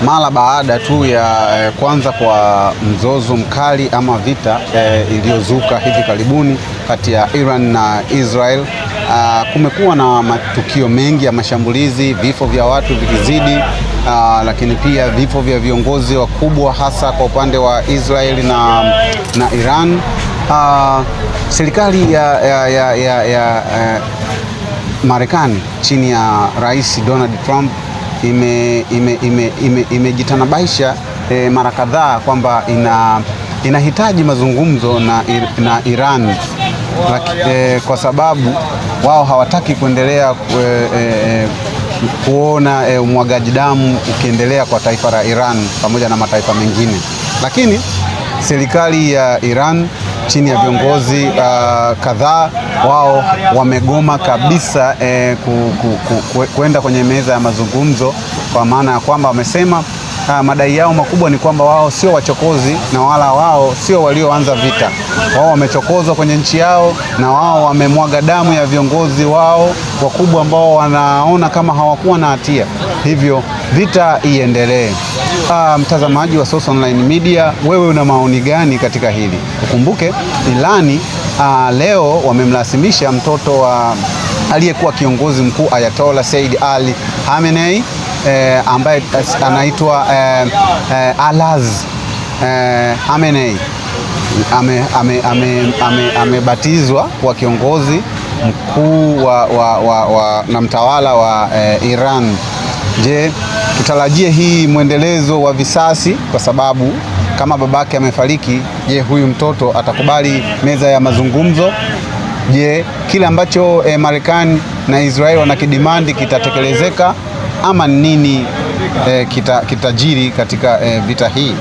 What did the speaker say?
mara baada tu ya kwanza kwa mzozo mkali ama vita iliyozuka hivi karibuni kati ya Iran na Israel. Kumekuwa na matukio mengi ya mashambulizi, vifo vya watu vikizidi, lakini pia vifo vya viongozi wakubwa hasa kwa upande wa Israel na Iran. Serikali ya Marekani chini ya Rais Donald Trump imejitanabaisha mara kadhaa kwamba inahitaji mazungumzo na Iran, kwa sababu wao hawataki kuendelea kuona umwagaji damu ukiendelea kwa taifa la Iran pamoja na mataifa mengine. Lakini serikali ya Iran chini ya viongozi kadhaa, wao wamegoma kabisa kwenda kwenye meza ya mazungumzo, kwa maana ya kwamba wamesema madai yao makubwa ni kwamba wao sio wachokozi na wala wao sio walioanza vita. Wao wamechokozwa kwenye nchi yao na wao wamemwaga damu ya viongozi wao wakubwa ambao wanaona kama hawakuwa na hatia, hivyo vita iendelee. Mtazamaji wa Source Online Media, wewe una maoni gani katika hili? Ukumbuke Irani leo wamemlazimisha mtoto wa aliyekuwa kiongozi mkuu Ayatollah Said Ali Khamenei ambaye anaitwa Alaz Khamenei amebatizwa kwa kiongozi mkuu na mtawala wa Iran. Je, tutarajie hii mwendelezo wa visasi? Kwa sababu kama babake amefariki, je, huyu mtoto atakubali meza ya mazungumzo? Je, kile ambacho Marekani na Israeli wanakidimandi kitatekelezeka ama nini kitajiri katika vita hii?